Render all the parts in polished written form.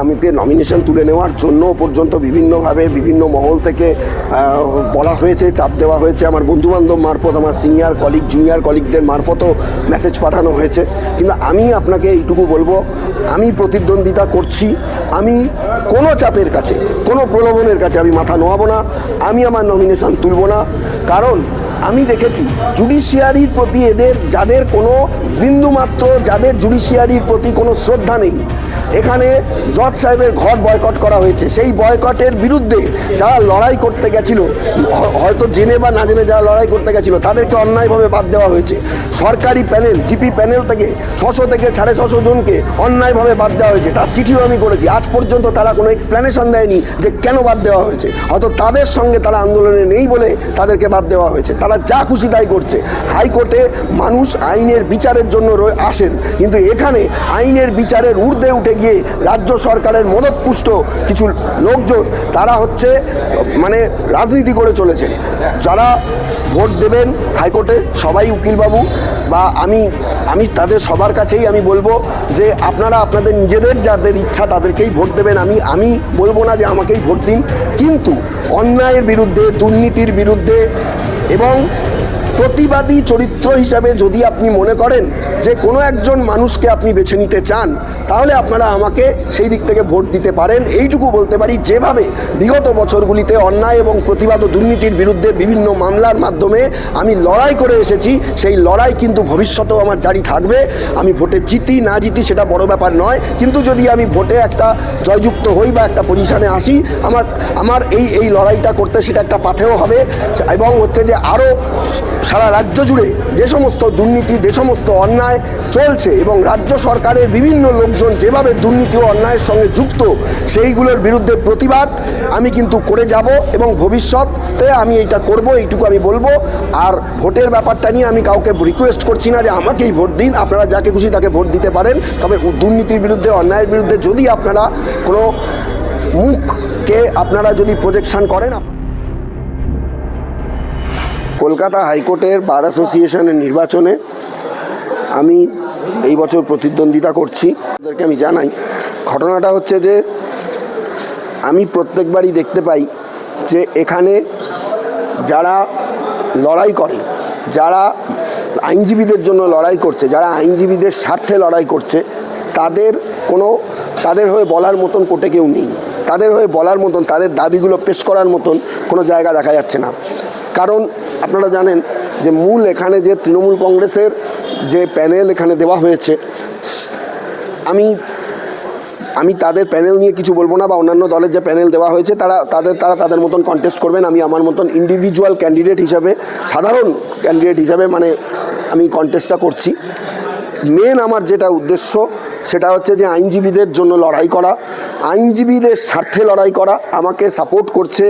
আমাকে নমিনেশন তুলে নেওয়ার জন্য পর্যন্ত বিভিন্নভাবে বিভিন্ন মহল থেকে বলা হয়েছে, চাপ দেওয়া হয়েছে। আমার বন্ধুবান্ধব মারফত, আমার সিনিয়র কলিগ, জুনিয়র কলিগদের মারফতও মেসেজ পাঠানো হয়েছে। কিন্তু আমি আপনাকে এইটুকু বলবো, আমি প্রতিদ্বন্দ্বিতা করছি। আমি কোনো চাপের কাছে, কোনো প্রলোভনের কাছে আমি মাথা নোয়াবো না। আমি আমার নমিনেশন তুলব না। কারণ আমি দেখেছি জুডিশিয়ারির প্রতি যাদের কোনো বিন্দুমাত্র, যাদের জুডিশিয়ারির প্রতি কোনো শ্রদ্ধা নেই, এখানে জজ সাহেবের ঘর বয়কট করা হয়েছে। সেই বয়কটের বিরুদ্ধে যারা লড়াই করতে গেছিল, হয়তো জেনে বা না জেনে যারা লড়াই করতে গেছিল, তাদেরকে অন্যায়ভাবে বাদ দেওয়া হয়েছে। সরকারি প্যানেল, জিপি প্যানেল থেকে 600 থেকে 650 জনকে অন্যায়ভাবে বাদ দেওয়া হয়েছে। তার চিঠিও আমি করেছি। আজ পর্যন্ত তারা কোনো এক্সপ্লেনেশন দেয়নি যে কেন বাদ দেওয়া হয়েছে। হয়তো তাদের সঙ্গে তারা আন্দোলনে নেই বলে তাদেরকে বাদ দেওয়া হয়েছে। তারা যা খুশি তাই করছে। হাইকোর্টে মানুষ আইনের বিচারের জন্য আসেন, কিন্তু এখানে আইনের বিচারের ঊর্ধ্বে উঠে গিয়ে রাজ্য সরকারের মদতপুষ্ট কিছু লোকজন, তারা হচ্ছে মানে রাজনীতি করে চলেছে। যারা ভোট দেবেন হাইকোর্টে, সবাই উকিলবাবু বা আমি তাদের সবার কাছেই আমি বলবো যে আপনারা আপনাদের নিজেদের যাদের ইচ্ছা তাদেরকেই ভোট দেবেন। আমি বলবো না যে আমাকেই ভোট দিন, কিন্তু অন্যায়ের বিরুদ্ধে, দুর্নীতির বিরুদ্ধে এবং প্রতিবাদী চরিত্র হিসাবে যদি আপনি মনে করেন যে কোনো একজন মানুষকে আপনি বেছে নিতে চান, তাহলে আপনারা আমাকে সেই দিক থেকে ভোট দিতে পারেন। এইটুকু বলতে পারি, যেভাবে বিগত বছরগুলিতে অন্যায় এবং প্রতিবাদ ও দুর্নীতির বিরুদ্ধে বিভিন্ন মামলার মাধ্যমে আমি লড়াই করে এসেছি, সেই লড়াই কিন্তু ভবিষ্যতেও আমার জারি থাকবে। আমি ভোটে জিতি না জিতি সেটা বড় ব্যাপার নয়, কিন্তু যদি আমি ভোটে একটা জয়যুক্ত হই বা একটা পজিশনে আসি, আমার এই লড়াইটা করতে সেটা একটা পাথেয় হবে। এবং হচ্ছে যে আরও সারা রাজ্য জুড়ে যে সমস্ত দুর্নীতি, যে সমস্ত অন্যায় চলছে এবং রাজ্য সরকারের বিভিন্ন লোকজন যেভাবে দুর্নীতি ও অন্যায়ের সঙ্গে যুক্ত, সেইগুলোর বিরুদ্ধে প্রতিবাদ আমি কিন্তু করে যাব এবং ভবিষ্যতে আমি এইটা করব, এইটুকু আমি বলবো। আর ভোটের ব্যাপারটা নিয়ে আমি কাউকে রিকোয়েস্ট করছি না যে আমাকেই ভোট দিন। আপনারা যাকে খুশি তাকে ভোট দিতে পারেন, তবে দুর্নীতির বিরুদ্ধে, অন্যায়ের বিরুদ্ধে যদি আপনারা কোনো মুখকে আপনারা যদি প্রজেকশন করেন। কলকাতা হাইকোর্টের বার অ্যাসোসিয়েশনের নির্বাচনে আমি এই বছর প্রতিদ্বন্দ্বিতা করছি। ওদেরকে আমি জানাই, ঘটনাটা হচ্ছে যে আমি প্রত্যেকবারই দেখতে পাই যে এখানে যারা লড়াই করে, যারা আইনজীবীদের জন্য লড়াই করছে, যারা আইনজীবীদের স্বার্থে লড়াই করছে, তাদের হয়ে বলার মতন কোর্টে কেউ নেই। তাদের হয়ে বলার মতন, তাদের দাবিগুলো পেশ করার মতন কোনো জায়গা দেখা যাচ্ছে না। কারণ আপনারা জানেন যে মূল এখানে যে তৃণমূল কংগ্রেসের যে প্যানেল এখানে দেওয়া হয়েছে, আমি তাদের প্যানেল নিয়ে কিছু বলবো না, বা অন্যান্য দলের যে প্যানেল দেওয়া হয়েছে তারা তাদের মতন কন্টেস্ট করবেন। আমি আমার মতন ইন্ডিভিজুয়াল ক্যান্ডিডেট হিসাবে, সাধারণ ক্যান্ডিডেট হিসাবে আমি কন্টেস্টটা করছি। মেন আমার যেটা উদ্দেশ্য সেটা হচ্ছে যে আইনজীবীদের জন্য লড়াই করা, আইনজীবীদের স্বার্থে লড়াই করা। আমাকে সাপোর্ট করছে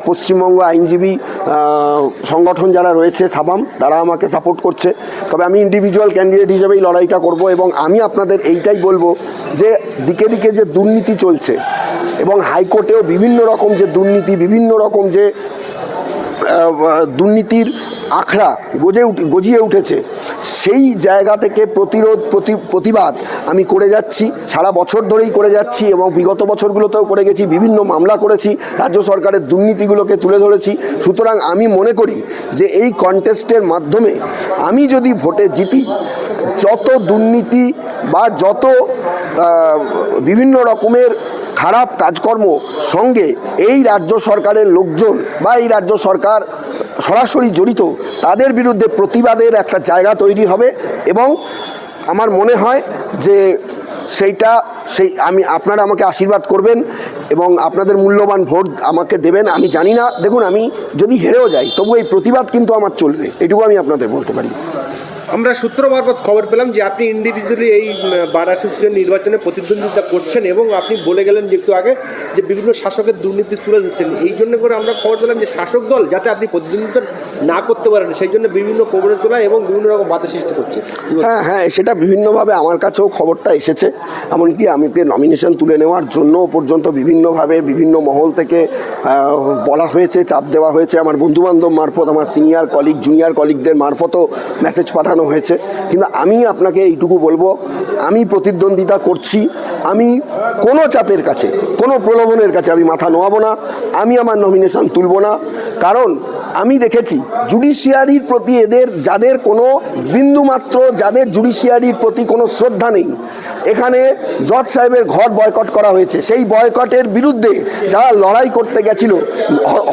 পশ্চিমবঙ্গ আইনজীবী সংগঠন যারা রয়েছে, সাবাম, তারা আমাকে সাপোর্ট করছে। তবে আমি ইন্ডিভিজুয়াল ক্যান্ডিডেট হিসেবেই লড়াইটা করব। এবং আমি আপনাদের এইটাই বলবো যে দিকে দিকে যে দুর্নীতি চলছে এবং হাইকোর্টেও বিভিন্ন রকম যে দুর্নীতি, বিভিন্ন রকম যে দুর্নীতির আখড়া গজিয়ে উঠেছে, সেই জায়গা থেকে প্রতিবাদ আমি করে যাচ্ছি, সারা বছর ধরেই করে যাচ্ছি এবং বিগত বছরগুলোতেও করে গেছি। বিভিন্ন মামলা করেছি, রাজ্য সরকারের দুর্নীতিগুলোকে তুলে ধরেছি। সুতরাং আমি মনে করি যে এই কন্টেস্টের মাধ্যমে আমি যদি ভোটে জিতি, যত দুর্নীতি বা যত বিভিন্ন রকমের খারাপ কাজকর্ম সঙ্গে এই রাজ্য সরকারের লোকজন বা এই রাজ্য সরকার সরাসরি জড়িত, তাদের বিরুদ্ধে প্রতিবাদের একটা জায়গা তৈরি হবে। এবং আমার মনে হয় যে আপনারা আমাকে আশীর্বাদ করবেন এবং আপনাদের মূল্যবান ভোট আমাকে দেবেন। আমি জানি না, দেখুন, আমি যদি হেরেও যাই তবু এই প্রতিবাদ কিন্তু আমার চলবে, এটুকু আমি আপনাদের বলতে পারি। আমরা সূত্র মারফত খবর পেলাম যে আপনি ইন্ডিভিজুয়ালি এই বার অ্যাসোসিয়েশন নির্বাচনে প্রতিদ্বন্দ্বিতা করছেন এবং আপনি বলে গেলেন যে একটু আগে যে বিভিন্ন শাসকের দুর্নীতি তুলে দিচ্ছেন। এই জন্য করে আমরা খবর পেলাম যে শাসক দল যাতে আপনি প্রতিদ্বন্দ্বিতা না করতে পারেন, সেই জন্য বিভিন্ন প্রবণতা এবং বিভিন্ন রকম বাধা সৃষ্টি করছে। হ্যাঁ, সেটা বিভিন্নভাবে আমার কাছেও খবরটা এসেছে। এমনকি আমাকে নমিনেশন তুলে নেওয়ার জন্য পর্যন্ত বিভিন্নভাবে বিভিন্ন মহল থেকে বলা হয়েছে, চাপ দেওয়া হয়েছে। আমার বন্ধুবান্ধব মারফত, আমার সিনিয়র কলিগ, জুনিয়র কলিগদের মারফতও মেসেজ পাঠানো হয়েছে। কিন্তু আমি আপনাকে এইটুকু বলবো, আমি প্রতিদ্বন্দ্বিতা করছি। আমি কোনো চাপের কাছে, কোনো প্রলোভনের কাছে আমি মাথা নোয়াবো না, আমি আমার নমিনেশন তুলব না। কারণ আমি দেখেছি জুডিশিয়ারির প্রতি যাদের কোনো বিন্দুমাত্র, যাদের জুডিশিয়ারির প্রতি কোনো শ্রদ্ধা নেই, এখানে জজ সাহেবের ঘর বয়কট করা হয়েছে। সেই বয়কটের বিরুদ্ধে যারা লড়াই করতে গেছিল,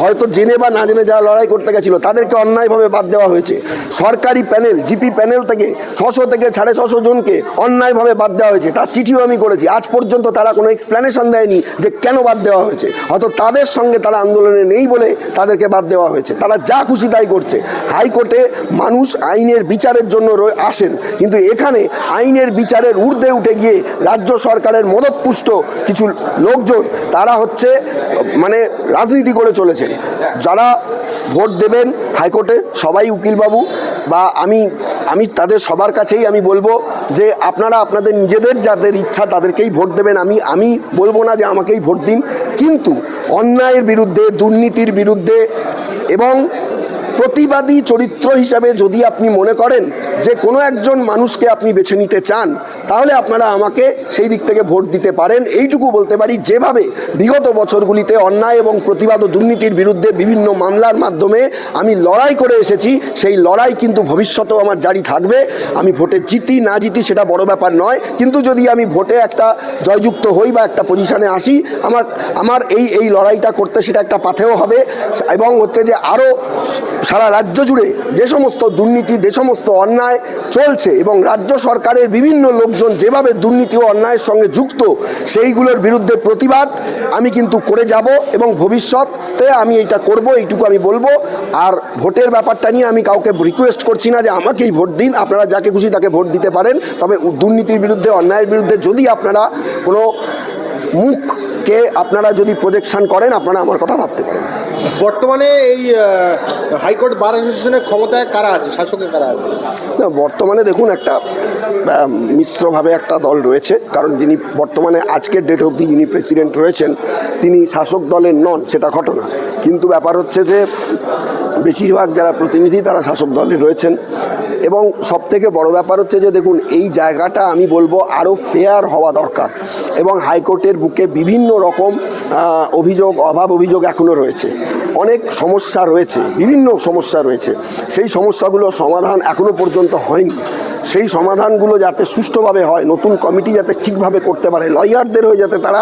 হয়তো জেনে বা না জেনে যারা লড়াই করতে গেছিল, তাদেরকে অন্যায়ভাবে বাদ দেওয়া হয়েছে। সরকারি প্যানেল, জিপি প্যানেল থেকে 600 থেকে 650 জনকে অন্যায়ভাবে বাদ দেওয়া হয়েছে। তার চিঠিও আমি করেছি। আজ পর্যন্ত তারা কোনো এক্সপ্লেনেশন দেয়নি যে কেন বাদ দেওয়া হয়েছে। হয়তো তাদের সঙ্গে তারা আন্দোলনে নেই বলে তাদেরকে বাদ দেওয়া হয়েছে। তারা যা খুশি তাই করছে। হাইকোর্টে মানুষ আইনের বিচারের জন্য আসেন, কিন্তু এখানে আইনের বিচারের ঊর্ধ্বে উঠে গিয়ে রাজ্য সরকারের মদতপুষ্ট কিছু লোকজন, তারা হচ্ছে মানে রাজনীতি করে চলেছেন। যারা ভোট দেবেন হাইকোর্টে সবাই উকিলবাবু বা আমি তাদের সবার কাছেই আমি বলবো যে আপনারা আপনাদের নিজেদের যাদের ইচ্ছা তাদেরকেই ভোট দেবেন। আমি বলবো না যে আমাকেই ভোট দিন, কিন্তু অন্যায়ের বিরুদ্ধে, দুর্নীতির বিরুদ্ধে এবং প্রতিবাদী চরিত্র হিসাবে যদি আপনি মনে করেন যে কোনো একজন মানুষকে আপনি বেছে নিতে চান, তাহলে আপনারা আমাকে সেই দিক থেকে ভোট দিতে পারেন। এইটুকু বলতে পারি, যেভাবে বিগত বছরগুলিতে অন্যায় এবং প্রতিবাদ ও দুর্নীতির বিরুদ্ধে বিভিন্ন মামলার মাধ্যমে আমি লড়াই করে এসেছি, সেই লড়াই কিন্তু ভবিষ্যতেও আমার জারি থাকবে। আমি ভোটে জিতি না জিতি সেটা বড় ব্যাপার নয়, কিন্তু যদি আমি ভোটে একটা জয়যুক্ত হই বা একটা পজিশনে আসি, আমার এই লড়াইটা করতে সেটা একটা পাথেয় হবে। এবং হচ্ছে যে আরও সারা রাজ্য জুড়ে যে সমস্ত দুর্নীতি, যে সমস্ত অন্যায় চলছে এবং রাজ্য সরকারের বিভিন্ন লোকজন যেভাবে দুর্নীতি ও অন্যায়ের সঙ্গে যুক্ত, সেইগুলোর বিরুদ্ধে প্রতিবাদ আমি কিন্তু করে যাব এবং ভবিষ্যতে আমি এইটা করব, এইটুকু আমি বলবো। আর ভোটের ব্যাপারটা নিয়ে আমি কাউকে রিকোয়েস্ট করছি না যে আমাকেই ভোট দিন। আপনারা যাকে খুশি তাকে ভোট দিতে পারেন, তবে দুর্নীতির বিরুদ্ধে, অন্যায়ের বিরুদ্ধে যদি আপনারা কোনো মুখকে আপনারা যদি প্রজেকশন করেন, আপনারা আমার কথা ভাবতে পারেন। বর্তমানে এই হাইকোর্ট বার অ্যাসোসিয়েশনের ক্ষমতায় কারা আছে, শাসকে কারা আছে? না, বর্তমানে দেখুন একটা মিশ্রভাবে একটা দল রয়েছে। কারণ যিনি বর্তমানে আজকের ডেট অবধি যিনি প্রেসিডেন্ট রয়েছেন, তিনি শাসক দলের নন, সেটা ঘটনা। কিন্তু ব্যাপার হচ্ছে যে বেশিরভাগ যারা প্রতিনিধি তারা শাসক দলে রয়েছেন। এবং সবথেকে বড় ব্যাপার হচ্ছে যে দেখুন, এই জায়গাটা আমি বলবো আরও ফেয়ার হওয়া দরকার। এবং হাইকোর্টের বুকে বিভিন্ন রকম অভাব অভিযোগ এখনও রয়েছে, অনেক সমস্যা রয়েছে, বিভিন্ন সমস্যা রয়েছে। সেই সমস্যাগুলোর সমাধান এখনও পর্যন্ত হয়নি। সেই সমাধানগুলো যাতে সুষ্ঠুভাবে হয়, নতুন কমিটি যাতে ঠিকভাবে করতে পারে, লয়ারদের হয়ে যাতে তারা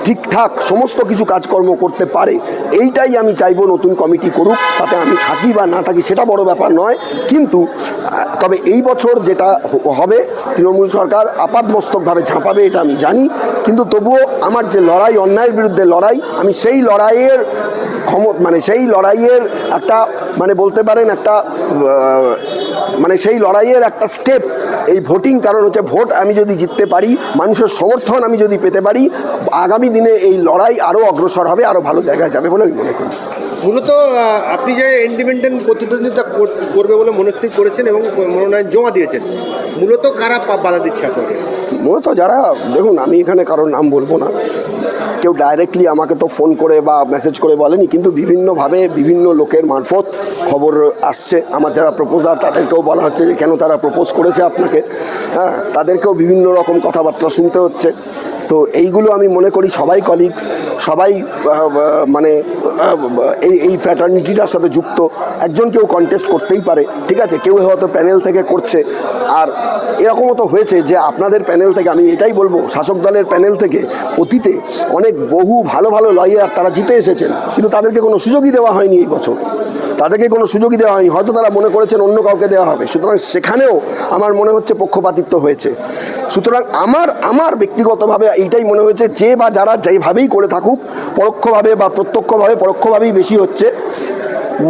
ঠিকঠাক সমস্ত কিছু কাজকর্ম করতে পারে, এইটাই আমি চাইবো নতুন কমিটি করুক। তাতে আমি থাকি বা না থাকি সেটা বড় ব্যাপার নয়। কিন্তু তবে এই বছর যেটা হবে, তৃণমূল সরকার আপাদমস্তকভাবে ঝাঁপাবে এটা আমি জানি। কিন্তু তবুও আমার যে লড়াই, অন্যায়ের বিরুদ্ধে লড়াই, আমি সেই লড়াইয়ের সেই লড়াইয়ের একটা বলতে পারেন একটা সেই লড়াইয়ের একটা স্টেপ এই ভোটিং। কারণ হচ্ছে ভোট আমি যদি জিততে পারি, মানুষের সমর্থন আমি যদি পেতে পারি, আগামী দিনে এই লড়াই আরও অগ্রসর হবে, আরও ভালো জায়গায় যাবে বলে আমি মনে করি। মূলত আপনি যে ইন্ডিপেন্ডেন্ট প্রতিদ্বন্দ্বিতা করবে বলে মনস্থির করেছেন এবং মনোনয়ন জমা দিয়েছেন, মূলত কারা বাধা দিচ্ছে আপনাকে? মূলত যারা, দেখুন আমি এখানে কারোর নাম বলবো না, কেউ ডাইরেক্টলি আমাকে তো ফোন করে বা মেসেজ করে বলেনি, কিন্তু বিভিন্নভাবে বিভিন্ন লোকের মারফত খবর আসছে। আমার যারা প্রপোজার তাদেরকেও বলা হচ্ছে যে কেন তারা প্রপোজ করেছে আপনাকে, হ্যাঁ, তাদেরকেও বিভিন্ন রকম কথাবার্তা শুনতে হচ্ছে। তো এইগুলো আমি মনে করি সবাই কলিগস, সবাই এই ফ্র্যাটার্নিটিটার সাথে যুক্ত। একজন কেউ কন্টেস্ট করতেই পারে, ঠিক আছে, কেউ হয়তো প্যানেল থেকে করছে। আর এরকমও তো হয়েছে যে আপনাদের প্যানেল থেকে, আমি এটাই বলবো, শাসক দলের প্যানেল থেকে অতীতে অনেক বহু ভালো ভালো লয়ার তারা জিতে এসেছেন, কিন্তু তাদেরকে কোনো সুযোগই দেওয়া হয়নি এই বছর। তাদেরকে কোনো সুযোগই দেওয়া হয়নি, হয়তো তারা মনে করেছেন অন্য কাউকে দেওয়া হবে। সুতরাং সেখানেও আমার মনে হচ্ছে পক্ষপাতিত্ব হয়েছে। সুতরাং আমার ব্যক্তিগতভাবে এইটাই মনে হয়েছে যে বা যারা যেইভাবেই করে থাকুক, পরোক্ষভাবে বা প্রত্যক্ষভাবে, পরোক্ষভাবেই বেশি হচ্ছে,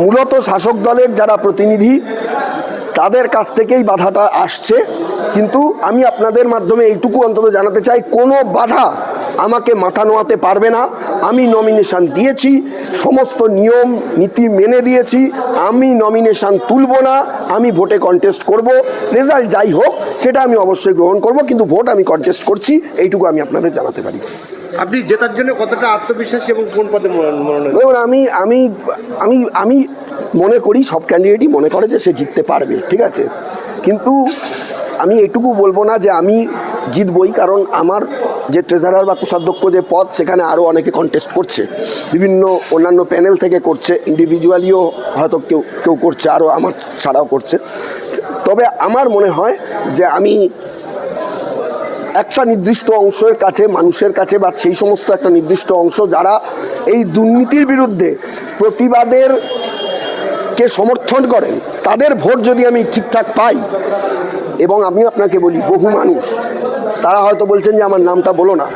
মূলত শাসক দলের যারা প্রতিনিধি তাদের কাছ থেকেই বাধাটা আসছে। কিন্তু আমি আপনাদের মাধ্যমে এইটুকু অন্তত জানাতে চাই, কোনো বাধা আমাকে মাথা নোয়াতে পারবে না। আমি নমিনেশন দিয়েছি, সমস্ত নিয়ম নীতি মেনে দিয়েছি। আমি নমিনেশন তুলব না, আমি ভোটে কন্টেস্ট করব। রেজাল্ট যাই হোক সেটা আমি অবশ্যই গ্রহণ করব, কিন্তু ভোট আমি কন্টেস্ট করছি, এইটুকু আমি আপনাদের জানাতে পারি। আপনি জেতার জন্য কতটা আত্মবিশ্বাসী এবং কোন পদে মনোনয়ন? দেখুন, আমি মনে করি সব ক্যান্ডিডেটই মনে করে যে সে জিততে পারবে, ঠিক আছে, কিন্তু আমি এটুকু বলবো না যে আমি জিতবই। কারণ আমার যে ট্রেজারার বা কোষাধ্যক্ষ যে পদ, সেখানে আরও অনেকে কন্টেস্ট করছে, বিভিন্ন অন্যান্য প্যানেল থেকে করছে, ইন্ডিভিজুয়ালিও হয়তো কেউ কেউ করছে, আরও আমার ছাড়াও করছে। তবে আমার মনে হয় যে আমি একটা নির্দিষ্ট অংশের কাছে, মানুষের কাছে, বা সেই সমস্ত একটা নির্দিষ্ট অংশ যারা এই দুর্নীতির বিরুদ্ধে প্রতিবাদের কে সমর্থন করেন, তাদের ভোট যদি আমি ঠিকঠাক পাই, এবং আমি আপনাকে বলি বহু মানুষ তারা হয়তো বলছেন যে আমার নামটা বলো না,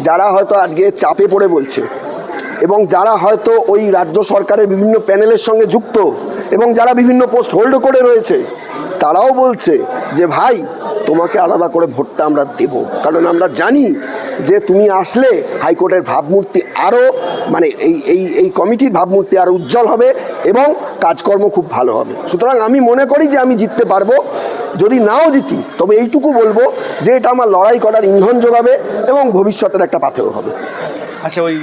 যারা হয়তো আজকে চাপে পড়ে বলছে, এবং যারা হয়তো ওই রাজ্য সরকারের বিভিন্ন প্যানেলের সঙ্গে যুক্ত, এবং যারা বিভিন্ন পোস্ট হোল্ড করে রয়েছে, তারাও বলছে যে ভাই তোমাকে আলাদা করে ভোটটা আমরা দেব, কারণ আমরা জানি যে তুমি আসলে হাইকোর্টের ভাবমূর্তি আরও, মানে এই কমিটির ভাবমূর্তি আরও উজ্জ্বল হবে এবং কাজকর্ম খুব ভালো হবে। সুতরাং আমি মনে করি যে আমি জিততে পারবো। যদি নাও জিতি, তবে এইটুকু বলবো যে এটা আমার লড়াই করার ইন্ধন যোগাবে এবং ভবিষ্যতের একটা পাথেয় হবে। আচ্ছা, ওই